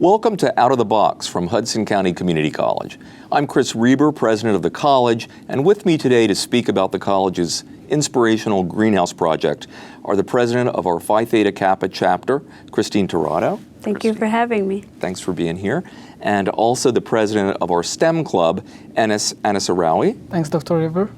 Welcome to Out of the Box from Hudson County Community College. I'm Chris Reber, president of the college, and with me today to speak about the college's inspirational greenhouse project are the president of our Phi Theta Kappa chapter, Christine Tirado. Thank you for having me. Thanks for being here. And also the president of our STEM club, Anass Ennasraaoui. Thanks, Dr. Reber.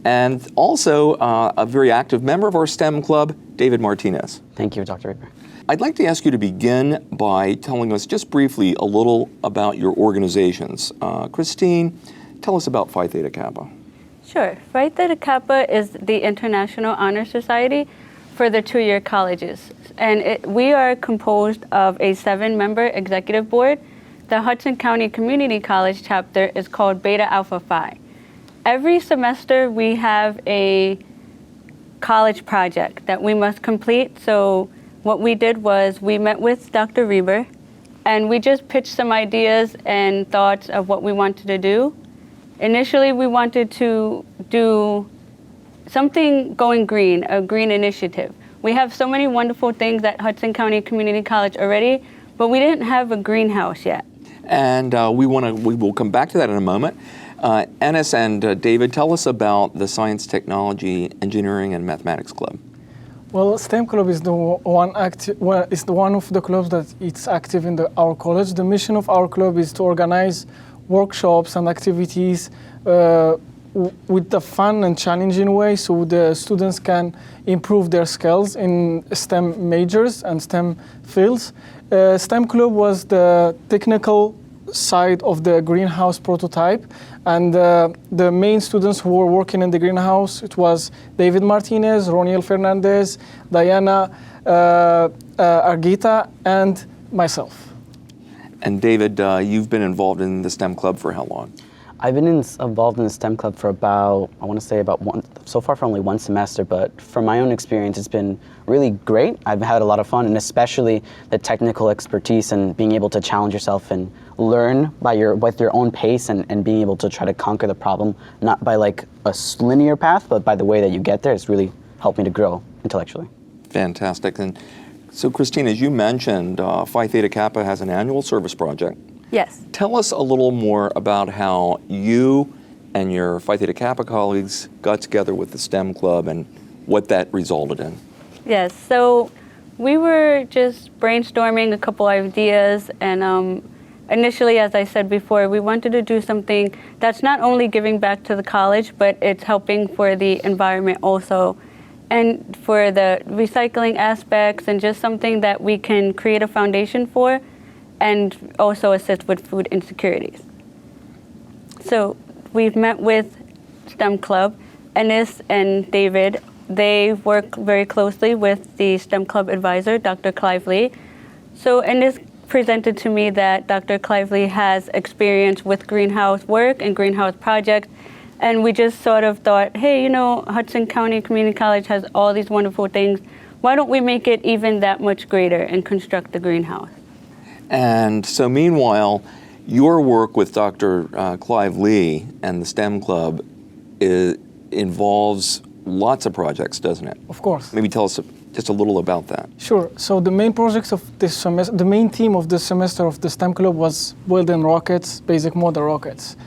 And also a very active member of our STEM club, David Martinez. Thank you, Dr. Reber. I'd like to ask you to begin by telling us just briefly a little about your organizations. Christine, tell us about Phi Theta Kappa. Sure. Phi Theta Kappa is the International Honor Society for the two-year colleges. And we are composed of a 7-member executive board. The Hudson County Community College chapter is called Beta Alpha Phi. Every semester we have a college project that we must complete. So what we did was we met with Dr. Reber and we just pitched some ideas and thoughts of what we wanted to do. Initially, we wanted to do something going green, a green initiative. We have so many wonderful things at Hudson County Community College already, but we didn't have a greenhouse yet. And we will come back to that in a moment. Anass and David, tell us about the Science, Technology, Engineering, and Mathematics Club. Well, STEM Club is the one of the clubs that it's active in our college. The mission of our club is to organize workshops and activities with the fun and challenging way, so the students can improve their skills in STEM majors and STEM fields. STEM Club was the technical side of the greenhouse prototype, and the main students who were working in the greenhouse, it was David Martinez, Roniel Fernandez, Diana Arguita, and myself. And David, you've been involved in the STEM Club for how long? I've been involved in the STEM Club for so far for only one semester, but from my own experience, it's been really great. I've had a lot of fun, and especially the technical expertise and being able to challenge yourself and learn with your own pace and being able to try to conquer the problem, not by like a linear path, but by the way that you get there. It's really helped me to grow intellectually. Fantastic. And so Christine, as you mentioned, Phi Theta Kappa has an annual service project. Yes. Tell us a little more about how you and your Phi Theta Kappa colleagues got together with the STEM Club and what that resulted in. Yes, so we were just brainstorming a couple ideas, and initially, as I said before, we wanted to do something that's not only giving back to the college, but it's helping for the environment also, and for the recycling aspects, and just something that we can create a foundation for and also assist with food insecurities. So we've met with STEM Club. Anass and David, they work very closely with the STEM Club advisor, Dr. Clive Lee. So Anass presented to me that Dr. Clive Lee has experience with greenhouse work and greenhouse projects, and we just sort of thought, hey, Hudson County Community College has all these wonderful things. Why don't we make it even that much greater and construct the greenhouse? And so meanwhile, your work with Dr. Clive Lee and the STEM Club involves lots of projects, doesn't it? Of course. Maybe tell us just a little about that. Sure. So the main projects of this semester, the main theme of this semester of the STEM Club was building rockets, basic model rockets.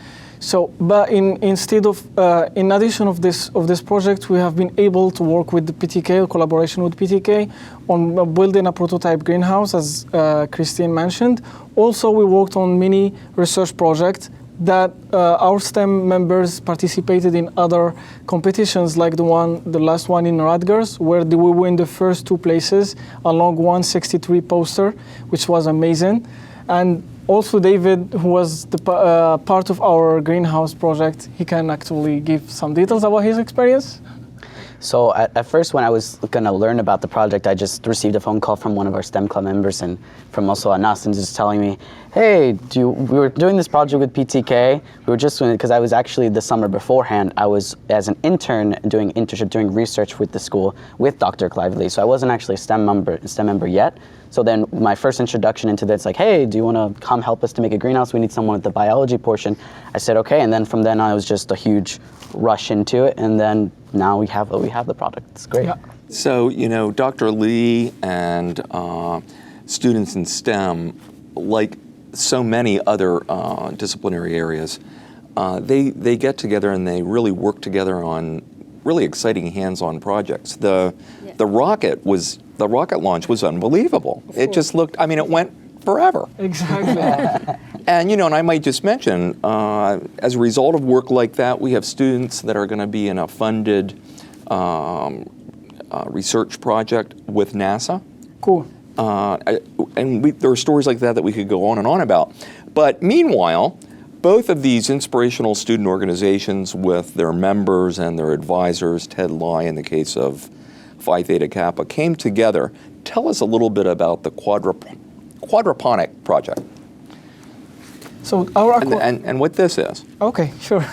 So, but in addition of this project, we have been able to work with the PTK, collaboration with PTK, on building a prototype greenhouse, as Christine mentioned. Also, we worked on many research projects that our STEM members participated in other competitions, like the last one in Rutgers, where we win the first 2 places along 163 poster, which was amazing. And also David, who was the part of our greenhouse project, he can actually give some details about his experience. So at first, when I was going to learn about the project, I just received a phone call from one of our STEM Club members and from also Anass, and just telling me, hey, we were doing this project with PTK. We were just doing it because I was actually the summer beforehand, I was as an intern doing research with the school with Dr. Clive Lee. So I wasn't actually a STEM member yet. So then my first introduction into this, like, hey, do you want to come help us to make a greenhouse? We need someone with the biology portion. I said, okay. And then from then on, it was just a huge rush into it. And then now we have the product. It's great. Yeah. So, Dr. Lee and students in STEM like so many other disciplinary areas, they get together and they really work together on really exciting hands-on projects. The rocket launch was unbelievable. It just looked, I mean, it went forever. Exactly. And and I might just mention, as a result of work like that, we have students that are going to be in a funded research project with NASA. Cool. And there are stories like that we could go on and on about. But meanwhile, both of these inspirational student organizations with their members and their advisors, Ted Lai in the case of Phi Theta Kappa, came together. Tell us a little bit about the Aquaponic project. So our and what this is. Okay, sure.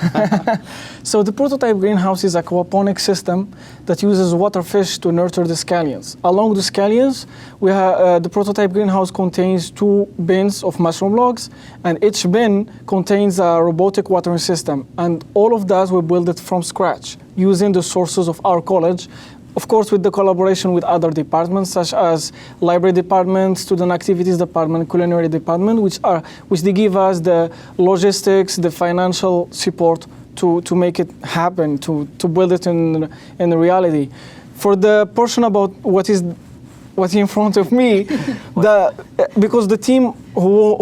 So the prototype greenhouse is an aquaponic system that uses water fish to nurture the scallions. Along the scallions, we have the prototype greenhouse contains 2 bins of mushroom logs, and each bin contains a robotic watering system. And all of that we build it from scratch using the sources of our college. Of course, with the collaboration with other departments, such as library department, student activities department, culinary department, which they give us the logistics, the financial support to make it happen, to build it in reality. For the portion about what's in front of me, because the team who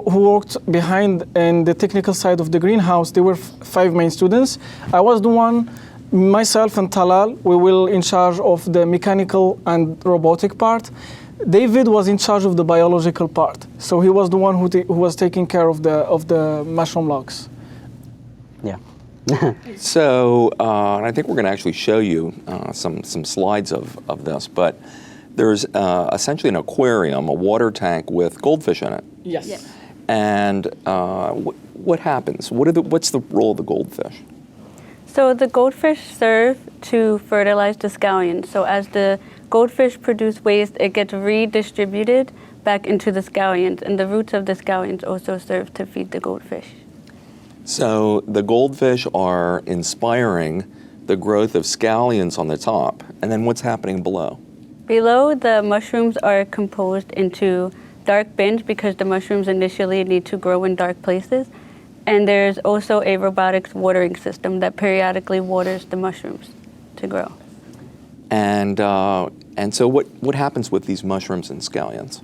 worked behind in the technical side of the greenhouse, they were 5 main students. I was the one. Myself and Talal, we were in charge of the mechanical and robotic part. David was in charge of the biological part, so he was the one who was taking care of the mushroom logs. Yeah. So, and I think we're going to actually show you some slides of this, but there's essentially an aquarium, a water tank with goldfish in it. Yes. Yes. And what happens? What's the role of the goldfish? So the goldfish serve to fertilize the scallions. So as the goldfish produce waste, it gets redistributed back into the scallions, and the roots of the scallions also serve to feed the goldfish. So the goldfish are inspiring the growth of scallions on the top, and then what's happening below? Below, the mushrooms are composed into dark bins because the mushrooms initially need to grow in dark places. And there's also a robotics watering system that periodically waters the mushrooms to grow. And so what happens with these mushrooms and scallions?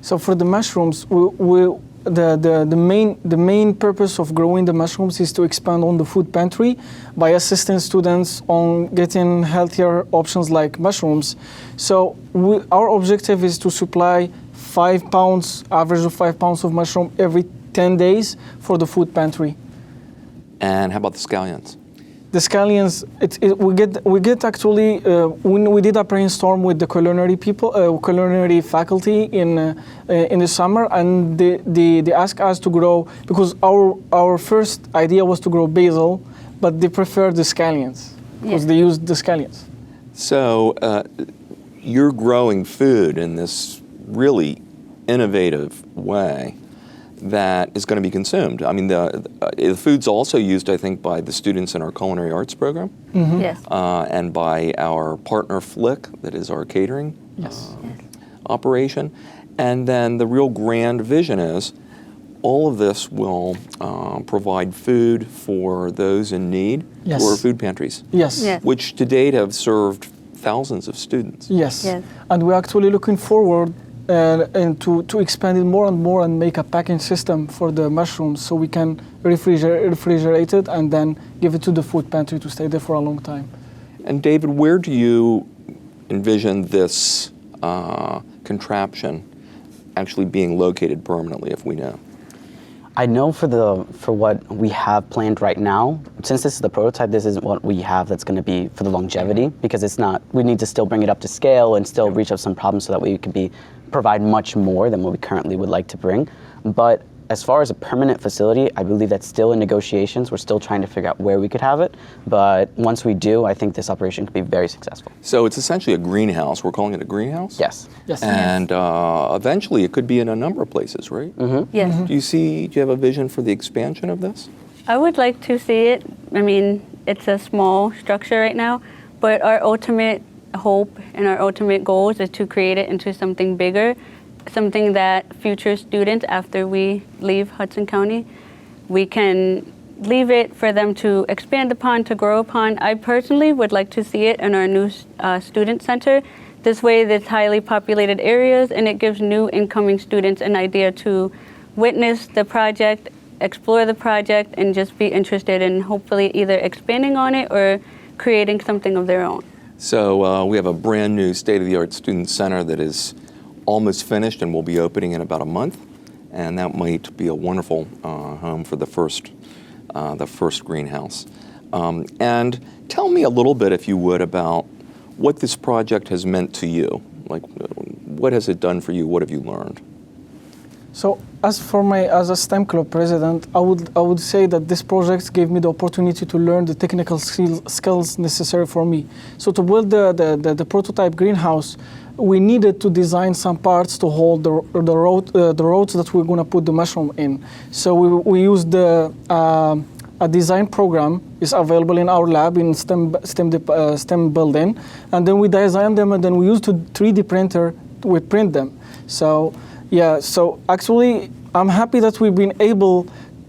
So for the mushrooms, the main purpose of growing the mushrooms is to expand on the food pantry by assisting students on getting healthier options like mushrooms. So our objective is to supply 5 pounds, average of 5 pounds of mushroom every 10 days for the food pantry. And how about the scallions? The scallions, we get actually, when we did a brainstorm with the culinary faculty in the summer, and they asked us to grow, because our first idea was to grow basil, but they preferred the scallions, because they used the scallions. So you're growing food in this really innovative way that is going to be consumed. I mean, the food's also used, I think, by the students in our culinary arts program. Mm-hmm. Yes. And by our partner Flick, that is our catering operation. And then the real grand vision is all of this will provide food for those in need who are food pantries. Yes. Yes. Which to date have served thousands of students. Yes. Yes. And we're actually looking forward and to expand it more and more and make a packing system for the mushrooms so we can refrigerate it and then give it to the food pantry to stay there for a long time. And David, where do you envision this contraption actually being located permanently, if we know? I know for what we have planned right now, since this is the prototype, this isn't what we have that's going to be for the longevity, because it's not, we need to still bring it up to scale and still reach up some problems so that we can provide much more than what we currently would like to bring. But as far as a permanent facility, I believe that's still in negotiations. We're still trying to figure out where we could have it. But once we do, I think this operation could be very successful. So it's essentially a greenhouse. We're calling it a greenhouse? Yes. Yes. And eventually it could be in a number of places, right? Mm-hmm. Yes. Do you have a vision for the expansion of this? I would like to see it. I mean, it's a small structure right now, but our ultimate hope and our ultimate goals is to create it into something bigger something that future students, after we leave Hudson County, we can leave it for them to expand upon, to grow upon. I personally would like to see it in our new student center. This way, it's highly populated areas, and it gives new incoming students an idea to witness the project, explore the project, and just be interested in hopefully either expanding on it or creating something of their own. So we have a brand new state-of-the-art student center that is almost finished and will be opening in about a month, and that might be a wonderful home for the first greenhouse. And tell me a little bit, if you would, about what this project has meant to you. Like, what has it done for you? What have you learned? So, as a STEM club president, I would say that this project gave me the opportunity to learn the technical skills necessary for me. So, to build the prototype greenhouse, we needed to design some parts to hold the rods that we're going to put the mushroom in. So we used a design program is available in our lab in STEM building, and then we design them, and then we used a 3D printer. We print them. So yeah. So actually, I'm happy that we've been able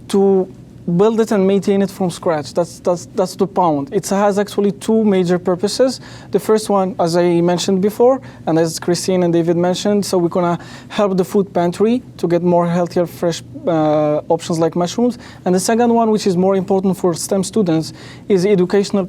to build it and maintain it from scratch. That's the point. It has actually two major purposes. The first one, as I mentioned before, and as Christine and David mentioned, so we're gonna help the food pantry to get more healthier, fresh options like mushrooms. And the second one, which is more important for STEM students, is educational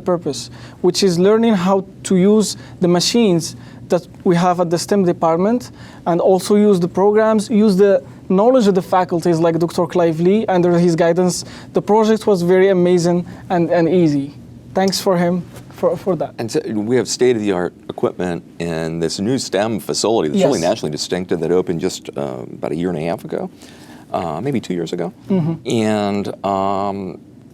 purpose, which is learning how to use the machines that we have at the STEM department, and also use the programs, use the knowledge of the faculties like Dr. Clive Lee. Under his guidance, the project was very amazing and easy. Thanks for him for that. And so we have state-of-the-art equipment in this new STEM facility that's really nationally distinctive that opened just about a year and a half ago, maybe 2 years ago.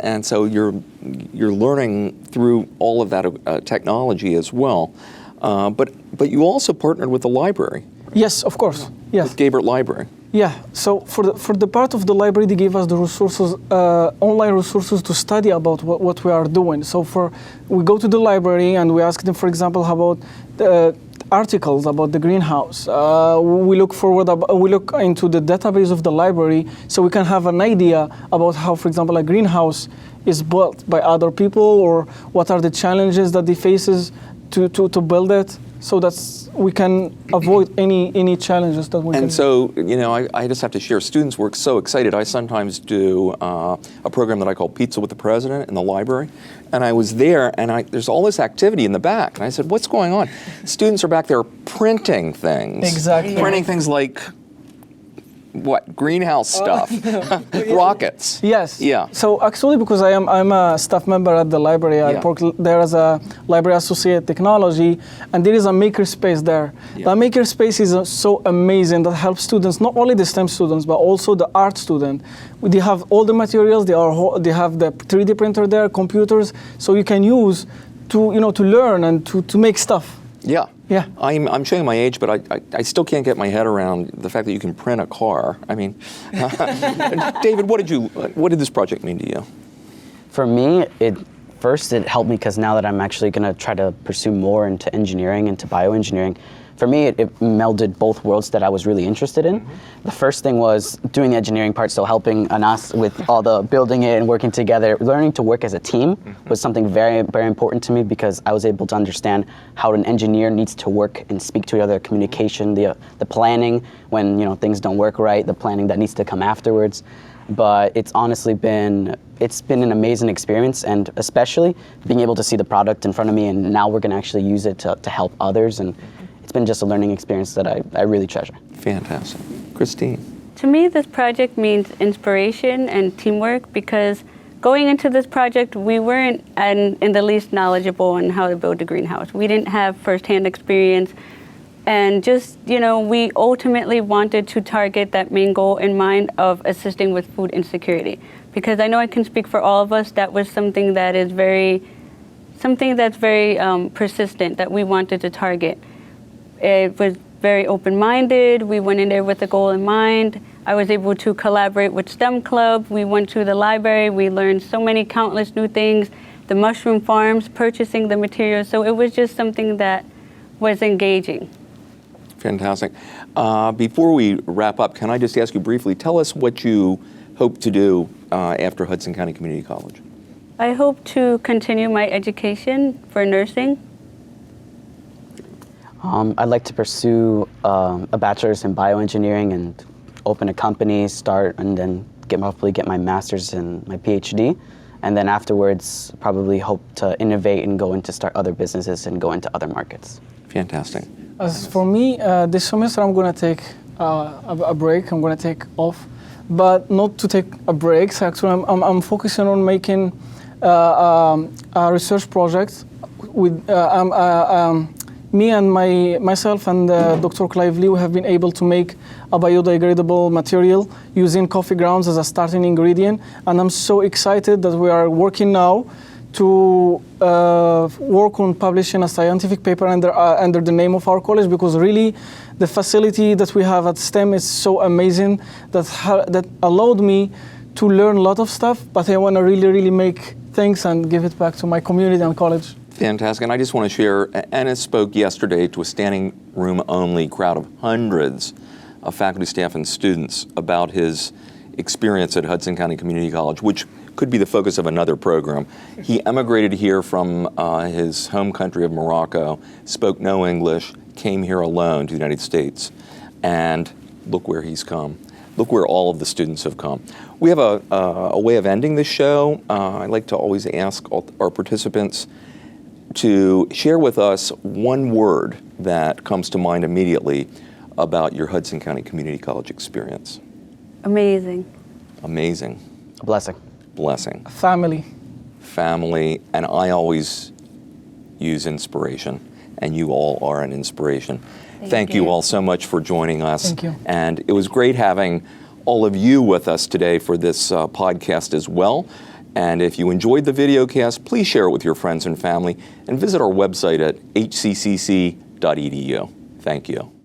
And so you're learning through all of that technology as well. But you also partnered with the library. Yes, of course. Yes. With Gabert Library. Yeah. So for the part of the library, they gave us the resources, online resources to study about what we are doing. So we go to the library and we ask them, for example, about the articles about the greenhouse. We look into the database of the library, so we can have an idea about how, for example, a greenhouse is built by other people, or what are the challenges that they faces to build it, so that we can avoid any challenges that we can. And so, I just have to share, students were so excited. I sometimes do a program that I call Pizza with the President in the library, and I was there, and there's all this activity in the back, and I said, what's going on? Students are back there printing things. Exactly. Printing things like, what, greenhouse stuff, rockets. Yes. Yeah. So actually, because I'm a staff member at the library, I work there as a library associate technology, and there is a maker space there. Yeah. That maker space is so amazing that helps students, not only the STEM students, but also the art student. They have all the materials. They have the 3D printer there, computers, so you can use to learn and to make stuff. Yeah. Yeah. I'm showing my age, but I still can't get my head around the fact that you can print a car. I mean, David, what did this project mean to you? For me, it helped me because now that I'm actually going to try to pursue more into engineering, into bioengineering, for me, it melded both worlds that I was really interested in. The first thing was doing the engineering part, so helping Anass with all the building it and working together. Learning to work as a team was something very, very important to me, because I was able to understand how an engineer needs to work and speak to each other, communication, the planning when things don't work right, the planning that needs to come afterwards. But it's honestly been an amazing experience, and especially being able to see the product in front of me, and now we're going to actually use it to help others, and it's been just a learning experience that I really treasure. Fantastic. Christine? To me, this project means inspiration and teamwork, because going into this project, we weren't in the least knowledgeable on how to build a greenhouse. We didn't have firsthand experience, and just, we ultimately wanted to target that main goal in mind of assisting with food insecurity. Because I know I can speak for all of us, that was something that's very persistent that we wanted to target. It was very open-minded. We went in there with a goal in mind. I was able to collaborate with STEM Club. We went to the library. We learned so many countless new things, the mushroom farms, purchasing the materials. So it was just something that was engaging. Fantastic. Before we wrap up, can I just ask you briefly, tell us what you hope to do after Hudson County Community College? I hope to continue my education for nursing. I'd like to pursue a bachelor's in bioengineering and open a company, start, and then hopefully get my master's and my PhD. And then afterwards, probably hope to innovate and go into start other businesses and go into other markets. Fantastic. As for me, this semester I'm going to take a break. I'm going to take off, but not to take a break. So actually, I'm focusing on making a research project with me and myself and Dr. Clive Lee. We have been able to make a biodegradable material using coffee grounds as a starting ingredient, and I'm so excited that we are working now to work on publishing a scientific paper under the name of our college, because really the facility that we have at STEM is so amazing that allowed me to learn a lot of stuff, but I want to really make things and give it back to my community and college. Fantastic. And I just want to share, Anass spoke yesterday to a standing room only crowd of hundreds of faculty, staff, and students about his experience at Hudson County Community College, which could be the focus of another program. He emigrated here from his home country of Morocco, spoke no English, came here alone to the United States, and look where he's come. Look where all of the students have come. We have a way of ending this show. I like to always ask our participants to share with us one word that comes to mind immediately about your Hudson County Community College experience. Amazing. Amazing. A blessing. Blessing. Family. Family, and I always use inspiration, and you all are an inspiration. Thank you all so much for joining us. Thank you. And it was great having all of you with us today for this podcast as well. And if you enjoyed the video cast, please share it with your friends and family, and visit our website at hccc.edu. Thank you.